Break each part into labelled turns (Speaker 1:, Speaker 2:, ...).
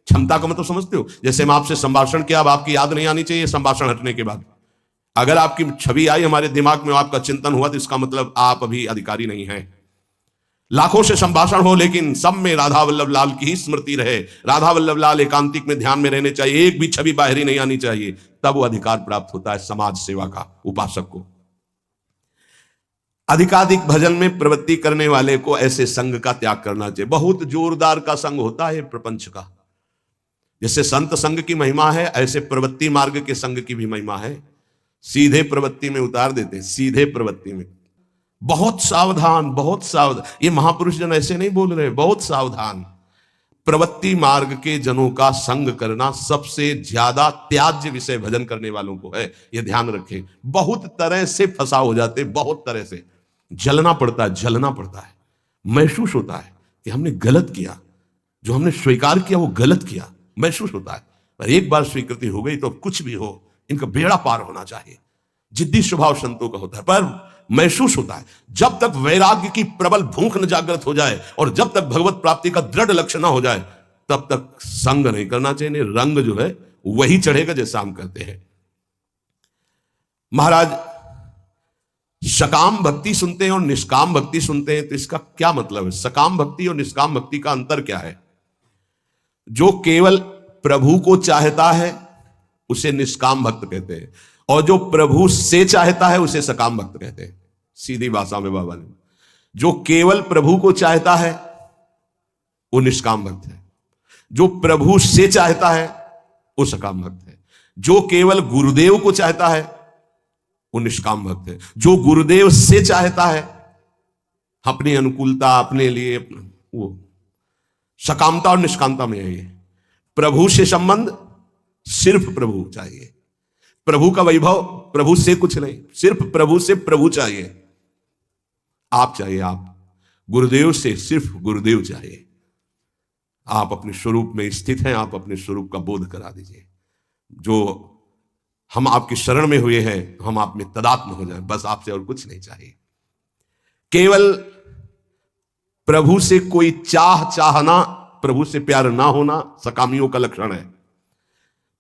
Speaker 1: क्षमता का मतलब समझते हो? जैसे मैं आपसे संभाषण किया, अब आपकी याद नहीं आनी चाहिए संभाषण हटने के बाद। अगर आपकी छवि आई हमारे दिमाग में, आपका चिंतन हुआ, तो इसका मतलब आप अभी अधिकारी नहीं हैं। लाखों से संभाषण हो लेकिन सब में राधा वल्लभ लाल की ही स्मृति रहे, राधा वल्लभ लाल एकांतिक में ध्यान में रहने चाहिए, एक भी छवि बाहरी नहीं आनी चाहिए, तब वो अधिकार प्राप्त होता है समाज सेवा का उपासक को। अधिकाधिक भजन में प्रवृत्ति करने वाले को ऐसे संग का त्याग करना चाहिए। बहुत जोरदार का संग होता है प्रपंच का। जैसे संत संग की महिमा है, ऐसे प्रवृत्ति मार्ग के संग की भी महिमा है। सीधे प्रवृत्ति में उतार देते हैं, सीधे प्रवृत्ति में। बहुत सावधान, बहुत सावधान। ये महापुरुष जन ऐसे नहीं बोल रहे, बहुत सावधान। प्रवृत्ति मार्ग के जनों का संग करना सबसे ज्यादा त्याज्य विषय भजन करने वालों को है, ये ध्यान रखें। बहुत तरह से फंसा हो जाते, बहुत तरह से जलना पड़ता है, जलना पड़ता है, महसूस होता है कि हमने गलत किया, जो हमने स्वीकार किया वो गलत किया, महसूस होता है। पर एक बार स्वीकृति हो गई तो कुछ भी हो, इनका बेड़ा पार होना चाहिए। जिद्दी स्वभाव संतों का होता है, पर महसूस होता है। जब तक वैराग्य की प्रबल भूख न जागृत हो जाए और जब तक भगवत प्राप्ति का दृढ़ लक्ष्य न हो जाए, तब तक संग नहीं करना चाहिए। रंग जो है वही चढ़ेगा जैसा हम कहते हैं। महाराज सकाम भक्ति सुनते हैं और निष्काम भक्ति सुनते हैं, तो इसका क्या मतलब है? सकाम भक्ति और निष्काम भक्ति का अंतर क्या है? जो केवल प्रभु को चाहता है उसे निष्काम भक्त कहते हैं, और जो प्रभु से चाहता है उसे सकाम भक्त कहते हैं। सीधी भाषा में बाबा ने, जो केवल प्रभु को चाहता है वो निष्काम भक्त है, जो प्रभु से चाहता है वो सकाम भक्त है, जो केवल गुरुदेव को चाहता है वो निष्काम भक्त है, जो गुरुदेव से चाहता है अपनी अनुकूलता अपने लिए, वो सकामता और निष्कामता में है। ये प्रभु से संबंध सिर्फ प्रभु चाहिए, प्रभु का वैभव, प्रभु से कुछ नहीं, सिर्फ प्रभु से प्रभु चाहिए, आप चाहिए, आप गुरुदेव से सिर्फ गुरुदेव चाहिए। आप अपने स्वरूप में स्थित हैं, आप अपने स्वरूप का बोध करा दीजिए। जो हम आपकी शरण में हुए हैं, हम आप में तदात्म हो जाए, बस आपसे और कुछ नहीं चाहिए। केवल प्रभु से कोई चाहना, प्रभु से प्यार ना होना सकामियों का लक्षण है।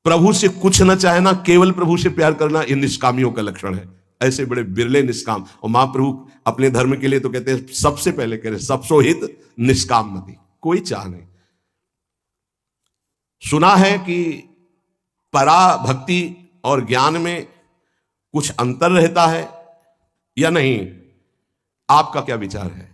Speaker 1: प्रभु से कुछ न चाहना, केवल प्रभु से प्यार करना, ये निष्कामियों का लक्षण है। ऐसे बड़े बिरले निष्काम। और महाप्रभु अपने धर्म के लिए तो कहते हैं, सबसे पहले कह रहे सबसो हित निष्काम मति, कोई चाह नहीं। सुना है कि परा भक्ति और ज्ञान में कुछ अंतर रहता है या नहीं? आपका क्या विचार है?